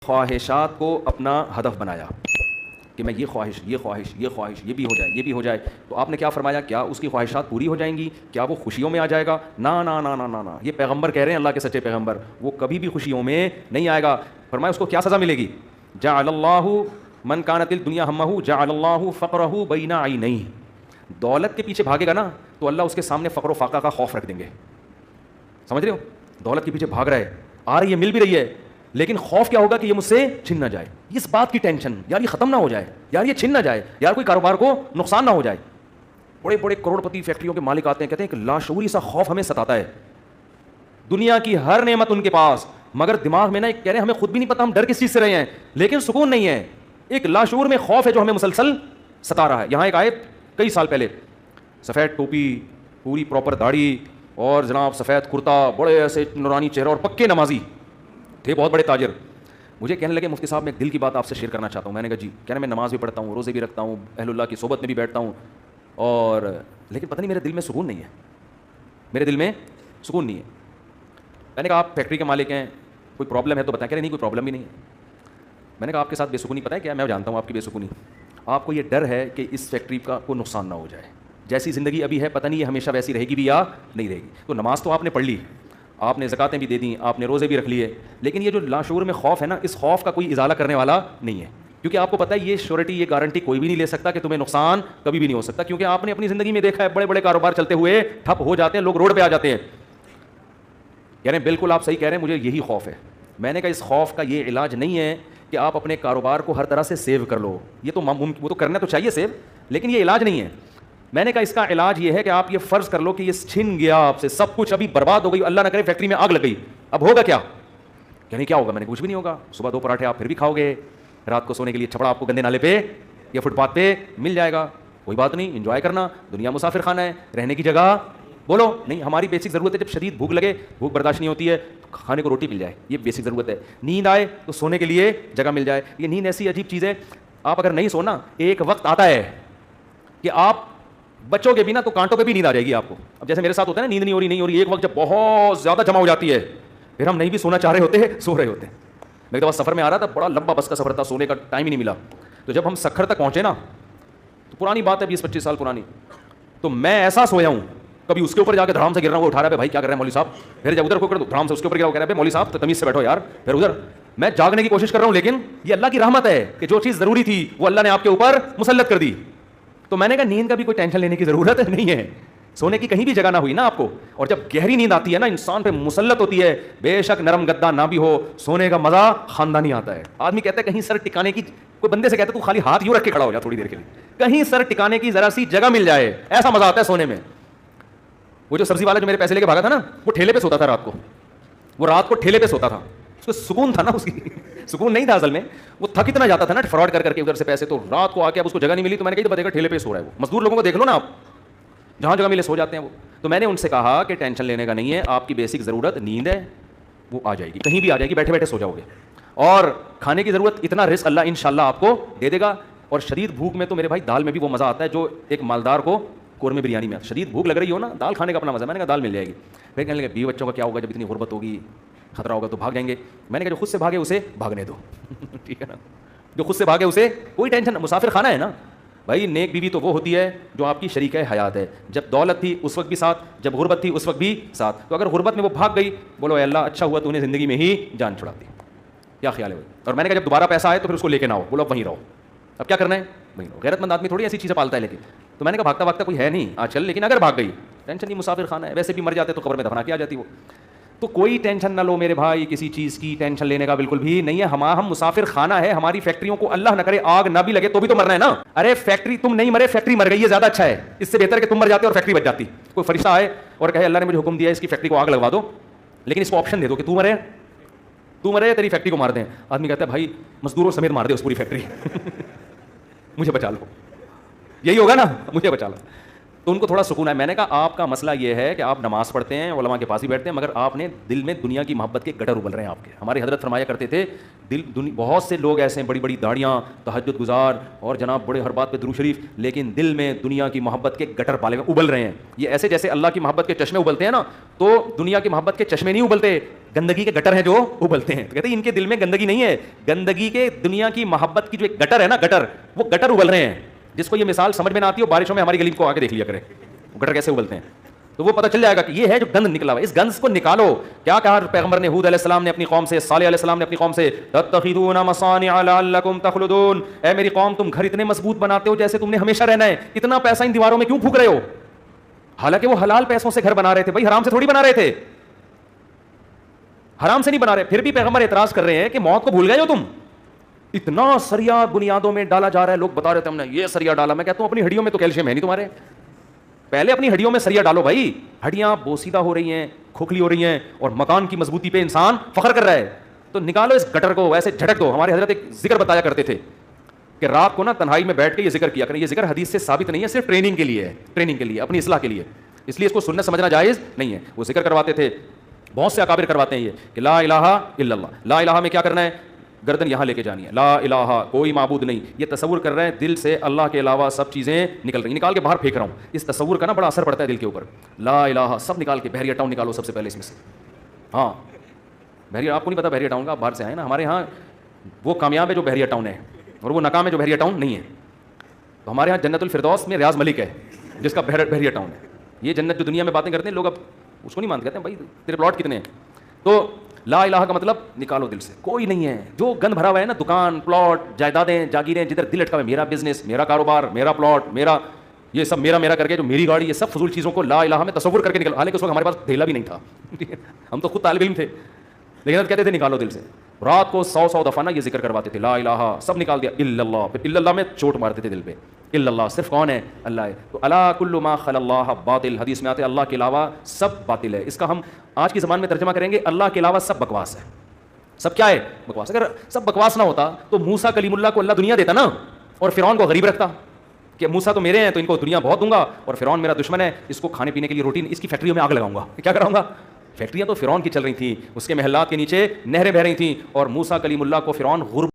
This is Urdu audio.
خواہشات کو اپنا ہدف بنایا کہ میں یہ خواہش یہ خواہش یہ خواہش یہ بھی ہو جائے یہ بھی ہو جائے، تو آپ نے کیا فرمایا؟ کیا اس کی خواہشات پوری ہو جائیں گی؟ کیا وہ خوشیوں میں آ جائے گا؟ نا نا نا نا نا نا، یہ پیغمبر کہہ رہے ہیں، اللہ کے سچے پیغمبر، وہ کبھی بھی خوشیوں میں نہیں آئے گا۔ فرمایا اس کو کیا سزا ملے گی؟ جعل اللہ من کانت الدنیا ہمہ جعل اللہ فقرہ بین عینیہ، دولت کے پیچھے بھاگے گا نا تو اللہ اس کے سامنے فقر و فاقہ کا خوف رکھ دیں گے۔ سمجھ رہے ہو؟ دولت کے پیچھے بھاگ رہا ہے، آ رہی ہے، مل بھی رہی ہے، لیکن خوف کیا ہوگا کہ یہ مجھ سے چھن نہ جائے، اس بات کی ٹینشن، یار یہ ختم نہ ہو جائے، یار یہ چھن نہ جائے، یار کوئی کاروبار کو نقصان نہ ہو جائے۔ بڑے بڑے کروڑ پتی فیکٹریوں کے مالک آتے ہیں، کہتے ہیں کہ لاشعوری سا خوف ہمیں ستاتا ہے، دنیا کی ہر نعمت ان کے پاس، مگر دماغ میں نا کہہ رہے ہیں ہمیں خود بھی نہیں پتا ہم ڈر کس چیز سے رہے ہیں، لیکن سکون نہیں ہے، ایک لاشعور میں خوف ہے جو ہمیں مسلسل ستا رہا ہے۔ یہاں ایک آیت کئی سال پہلے، سفید ٹوپی، پوری پراپر داڑھی اور جناب سفید کرتا، بڑے ایسے نورانی چہرہ اور پکے نمازی تھے، بہت بڑے تاجر، مجھے کہنے لگے مفتی صاحب میں ایک دل کی بات آپ سے شیئر کرنا چاہتا ہوں۔ میں نے کہا جی۔ کہنے میں نماز بھی پڑھتا ہوں، روزے بھی رکھتا ہوں، اہل اللہ کی صحبت میں بھی بیٹھتا ہوں، اور لیکن پتہ نہیں میرے دل میں سکون نہیں ہے، میرے دل میں سکون نہیں ہے۔ میں نے کہا آپ فیکٹری کے مالک ہیں، کوئی پرابلم ہے تو بتائیں۔ کہہ رہے نہیں کوئی پرابلم بھی نہیں ہے۔ میں نے کہا آپ کے ساتھ بے سکونی پتہ ہے کیا؟ میں جانتا ہوں آپ کی بے سکونی، آپ کو یہ ڈر ہے کہ اس فیکٹری کا کوئی نقصان نہ ہو جائے، جیسی زندگی ابھی ہے پتہ نہیں یہ ہمیشہ ویسی رہے گی بھی یا نہیں رہے گی۔ تو نماز تو آپ نے پڑھ لی، آپ نے زکاتیں بھی دے دیں، آپ نے روزے بھی رکھ لیے، لیکن یہ جو لاشعور میں خوف ہے نا، اس خوف کا کوئی ازالہ کرنے والا نہیں ہے، کیونکہ آپ کو پتہ ہے یہ شیورٹی، یہ گارنٹی کوئی بھی نہیں لے سکتا کہ تمہیں نقصان کبھی بھی نہیں ہو سکتا، کیونکہ آپ نے اپنی زندگی میں دیکھا ہے بڑے بڑے کاروبار چلتے ہوئے ٹھپ ہو جاتے ہیں، لوگ روڈ پہ آ جاتے ہیں۔ کہہ رہے ہیں بالکل آپ صحیح کہہ رہے ہیں، مجھے یہی خوف ہے۔ میں نے کہا اس خوف کا یہ علاج نہیں ہے کہ آپ اپنے کاروبار کو ہر طرح سے سیو کر لو، یہ تو وہ تو کرنا تو چاہیے سیو، لیکن یہ علاج نہیں ہے۔ میں نے کہا اس کا علاج یہ ہے کہ آپ یہ فرض کر لو کہ یہ چھن گیا آپ سے سب کچھ، ابھی برباد ہو گئی، اللہ نہ کرے فیکٹری میں آگ لگ گئی، اب ہوگا کیا؟ یعنی کیا ہوگا؟ میں نے کچھ بھی نہیں ہوگا، صبح 2 پراٹھے آپ پھر بھی کھاؤ گے، رات کو سونے کے لیے چھپڑا آپ کو گندے نالے پہ یا فٹ پاتھ پہ مل جائے گا، کوئی بات نہیں، انجوائے کرنا، دنیا مسافر خانہ ہے، رہنے کی جگہ بولو نہیں، ہماری بیسک ضرورت ہے، جب شدید بھوک لگے، بھوک برداشت نہیں ہوتی ہے، کھانے کو روٹی مل جائے، یہ بیسک ضرورت ہے، نیند آئے تو سونے کے لیے جگہ مل جائے۔ یہ نیند ایسی عجیب چیز ہے، آپ اگر نہیں سونا، ایک وقت آتا ہے کہ آپ بچوں کے بھی نا تو کانٹوں پہ بھی نیند آ جائے گی آپ کو۔ اب جیسے میرے ساتھ ہوتا ہے نا، نیند نہیں ہو رہی، ایک وقت جب بہت زیادہ جمع ہو جاتی ہے، پھر ہم نہیں بھی سونا چاہ رہے ہوتے ہیں، سو رہے ہوتے ہیں۔ میں ایک دفعہ سفر میں آ رہا تھا، بڑا لمبا بس کا سفر تھا، سونے کا ٹائم ہی نہیں ملا، تو جب ہم سکھر تک پہنچے نا، تو پرانی بات ہے 20-25 سال پرانی، تو میں ایسا سویا ہوں، کبھی اس کے اوپر جا کے دھڑام سے گر رہا ہوں، وہ اٹھا رہا ہے بھائی کیا کر رہے ہیں مولوی صاحب، پھر جب ادھر کو کر دو دھڑام سے اس کے اوپر گرا، وہ کہہ رہا ہے مولوی صاحب تمیز سے بیٹھو یار، پھر ادھر میں جاگنے کی کوشش کر رہا ہوں، لیکن یہ اللہ کی رحمت ہے کہ جو چیز ضروری تھی وہ اللہ نے آپ کے اوپر مسلط کر دی۔ تو میں نے کہا نیند کا بھی کوئی ٹینشن لینے کی ضرورت نہیں ہے، سونے کی کہیں بھی جگہ نہ ہوئی نا آپ کو، اور جب گہری نیند آتی ہے نا، انسان پہ مسلط ہوتی ہے، بے شک نرم گدا نہ بھی ہو، سونے کا مزہ خاندانی آتا ہے۔ آدمی کہتا ہے کہیں سر ٹکانے کی، کوئی بندے سے کہتا ہے تو خالی ہاتھ یوں رکھ کے کھڑا ہو جا تھوڑی دیر کے لیے، کہیں سر ٹکانے کی ذرا سی جگہ مل جائے، ایسا مزہ آتا ہے سونے میں۔ وہ جو سبزی والا جو میرے پیسے لے کے بھاگا تھا نا، وہ ٹھیلے پہ سوتا تھا رات کو، وہ رات کو ٹھیلے پہ سوتا تھا، اس کو سکون تھا نا، اس کی سکون نہیں تھا اصل میں، وہ تھک اتنا جاتا تھا نا فراڈ کر کے ادھر سے پیسے، تو رات کو آ کے اب اس کو جگہ نہیں ملی، تو میں نے کہا بتائے گا ٹھیلے پہ سو رہا ہے وہ، مزدور لوگوں کو دیکھ لو نا آپ، جہاں جگہ ملے سو جاتے ہیں وہ۔ تو میں نے ان سے کہا کہ ٹینشن لینے کا نہیں ہے، آپ کی بیسک ضرورت نیند ہے، وہ آ جائے گی، کہیں بھی آ جائے گی، بیٹھے بیٹھے سو جاؤ گے، اور کھانے کی ضرورت اتنا رزق اللہ انشاءاللہ آپ کو دے دے گا۔ اور شدید بھوک میں تو میرے بھائی دال میں بھی وہ مزہ آتا ہے جو ایک مالدار کو قورمے بریانی میں، شدید بھوک لگ رہی ہو نا، دال کھانے کا اپنا مزہ ہے۔ میں نے کہا دال مل جائے گی۔ پھر کہنے لگے بیوی بچوں کا کیا ہوگا جب اتنی غربت ہوگی، خطرہ ہوگا تو بھاگ جائیں گے۔ میں نے کہا جو خود سے بھاگے اسے بھاگنے دو، ٹھیک ہے نا، جو خود سے بھاگے اسے کوئی ٹینشن، مسافر خانہ ہے نا بھائی۔ نیک بیوی تو وہ ہوتی ہے جو آپ کی شریکہ حیات ہے، جب دولت تھی اس وقت بھی ساتھ، جب غربت تھی اس وقت بھی ساتھ۔ تو اگر غربت میں وہ بھاگ گئی، بولو اے اللہ اچھا ہوا تو نے زندگی میں ہی جان چھڑا دی، کیا خیال ہے بھائی؟ اور میں نے کہا جب دوبارہ پیسہ آئے تو پھر اس کو لے کے نہ ہو، بولو اب وہیں رہو، اب کیا کرنا ہے وہیں رہو۔ غیرت مند آدمی تھوڑی ایسی چیزیں پالتا ہے، لیکن تو میں نے کہا بھاگتا بھاگتا کوئی ہے نہیں آج کل، لیکن اگر بھاگ گئی ٹینشن نہیں، مسافر خانہ ہے، ویسے بھی مر جاتے تو قبر میں دفنا کے آ جاتی وہ، تو کوئی ٹینشن نہ لو میرے بھائی، کسی چیز کی ٹینشن لینے کا بالکل بھی نہیں ہے۔ ہم مسافر خانہ ہے، ہماری فیکٹریوں کو اللہ نہ کرے آگ نہ بھی لگے تو بھی تو مرنا ہے نا۔ ارے فیکٹری تم نہیں مرے، فیکٹری مر گئی، یہ زیادہ اچھا ہے، اس سے بہتر کہ تم مر جاتے اور فیکٹری بچ جاتی۔ کوئی فرشتہ آئے اور کہے اللہ نے مجھے حکم دیا ہے اس کی فیکٹری کو آگ لگوا دو، لیکن اس کو آپشن دے دو کہ تو مرے تیری فیکٹری کو مار دیں۔ آدمی کہتا ہے بھائی مزدوروں سمیت مار دے اس پوری فیکٹری، مجھے بچا لو، یہی ہوگا نا، مجھے بچا لو۔ تو ان کو تھوڑا سکون ہے. میں نے کہا آپ کا مسئلہ یہ ہے کہ آپ نماز پڑھتے ہیں, علماء کے پاس ہی بیٹھتے ہیں, مگر آپ نے دل میں دنیا کی محبت کے گٹر ابل رہے ہیں آپ کے. ہمارے حضرت فرمایا کرتے تھے بہت سے لوگ ایسے ہیں, بڑی بڑی داڑیاں, تہجد گزار اور جناب بڑے ہر بات پہ درود شریف, لیکن دل میں دنیا کی محبت کے گٹر پالے ہوئے ابل رہے ہیں. یہ ایسے جیسے اللہ کی محبت کے چشمے ابلتے ہیں نا, تو دنیا کی محبت کے چشمے نہیں ابلتے, گندگی کے گٹر ہیں جو ابلتے ہیں. تو کہتے ہیں ان کے دل میں گندگی نہیں ہے, گندگی کے دنیا کی محبت کی جو ایک گٹر ہے نا, گٹر, وہ گٹر ابل رہے ہیں. جس کو یہ مثال سمجھ میں نہ آتی ہو, بارشوں میں ہماری گلی کو آ کے دیکھ لیا کرے گٹر کیسے ابلتے ہیں, تو وہ پتہ چل جائے گا کہ یہ ہے جو گند نکلا ہوا ہے. اس گند کو نکالو. کیا کہا پیغمبر نے ہود علیہ السلام نے اپنی قوم سے, صالح علیہ السلام نے اپنی قوم سے, تتخذون مصانع لعلکم تخلدون, اے میری قوم تم گھر اتنے مضبوط بناتے ہو جیسے تم نے ہمیشہ رہنا ہے, اتنا پیسہ ان دیواروں میں کیوں پھونک رہے ہو؟ حالانکہ وہ حلال پیسوں سے گھر بنا رہے تھے بھائی, حرام سے تھوڑی بنا رہے تھے, حرام سے نہیں بنا رہے. پھر بھی پیغمبر اعتراض کر رہے ہیں کہ موت کو بھول گئے ہو تم, اتنا سریا بنیادوں میں ڈالا جا رہا ہے. لوگ بتا رہے تھے ہم نے یہ سریا ڈالا. میں کہتا ہوں اپنی ہڈیوں میں تو کیلشیم ہے نہیں تمہارے, پہلے اپنی ہڈیوں میں سریا ڈالو بھائی. ہڈیاں بوسیدہ ہو رہی ہیں, کھوکھلی ہو رہی ہیں, اور مکان کی مضبوطی پہ انسان فخر کر رہا ہے, تو نکالو اس گٹر کو, ایسے جھٹک دو. ہمارے حضرت ایک ذکر بتایا کرتے تھے کہ رات کو نا تنہائی میں بیٹھ کے یہ ذکر کیا کریں. یہ ذکر حدیث سے ثابت نہیں ہے, صرف ٹریننگ کے لیے ہے, ٹریننگ کے لیے, اپنی اصلاح کے لیے, اس لیے اس کو سننا سمجھنا جائز نہیں ہے. وہ ذکر کرواتے تھے, بہت سے اکابر کرواتے ہیں یہ کہ لا الہ الا اللہ. لا الہ میں کیا کرنا ہے؟ گردن یہاں لے کے جانی ہے. لا الہ کوئی معبود نہیں, یہ تصور کر رہے ہیں دل سے اللہ کے علاوہ سب چیزیں نکل رہی ہیں, نکال کے باہر پھینک رہا ہوں. اس تصور کا نا بڑا اثر پڑتا ہے دل کے اوپر. لا الہ سب نکال کے, بحریہ ٹاؤن نکالو سب سے پہلے اس میں سے. ہاں بحریہ, آپ کو نہیں پتا بحریہ ٹاؤن کا, آپ باہر سے آئے نا. ہمارے یہاں وہ کامیاب ہے جو بحریہ ٹاؤن ہے, اور وہ ناکام ہے جو بحریہ ٹاؤن نہیں ہے. تو ہمارے یہاں جنت الفردوس میں ریاض ملک ہے جس کا بحریہ ٹاؤن ہے. یہ جنت جو دنیا میں باتیں کرتے ہیں لوگ, اب اس کو نہیں مانتے, کہتے ہیں بھائی تیرے پلاٹ کتنے ہیں. تو لا الہ کا مطلب نکالو دل سے, کوئی نہیں ہے. جو گند بھرا ہوا ہے نا, دکان, پلاٹ, جائیدادیں, جاگیریں, جدھر دل اٹکا ہوا ہے, میرا بزنس, میرا کاروبار, میرا پلاٹ, میرا یہ سب میرا کر کے, جو میری گاڑی, یہ سب فضول چیزوں کو لا الہ میں تصور کر کے نکل. حالانکہ اس وقت ہمارے پاس ڈھیلا بھی نہیں تھا, ہم تو خود طالب علم تھے, لیکن اب کہتے تھے نکالو دل سے. رات کو 100 دفعہ نا یہ ذکر کرواتے تھے, لا الہ, سب نکال دیا, الا اللہ. پھر الا اللہ میں چوٹ مارتے تھے دل پہ, الا اللہ صرف کون ہے؟ اللہ ہے. تو الا کل ما خلا اللہ باطل, حدیث میں آتے ہیں اللہ کے علاوہ سب باطل ہے. اس کا ہم آج کی زبان میں ترجمہ کریں گے, اللہ کے علاوہ سب بکواس ہے. سب کیا ہے؟ بکواس. اگر سب بکواس نہ ہوتا تو موسیٰ کلیم اللہ کو اللہ دنیا دیتا نا, اور فرعون کو غریب رکھتا کہ موسیٰ تو میرے ہیں تو ان کو دنیا بہت دوں گا, اور فرعون میرا دشمن ہے, اس کو کھانے پینے کے لیے روٹی, اس کی فیکٹریوں میں آگ لگاؤں گا. کیا کراؤں گا؟ فیکٹریاں تو فرعون کی چل رہی تھیں, اس کے محلات کے نیچے نہریں بہ رہی تھیں, اور موسیٰ کلیم اللہ کو فرعون غربت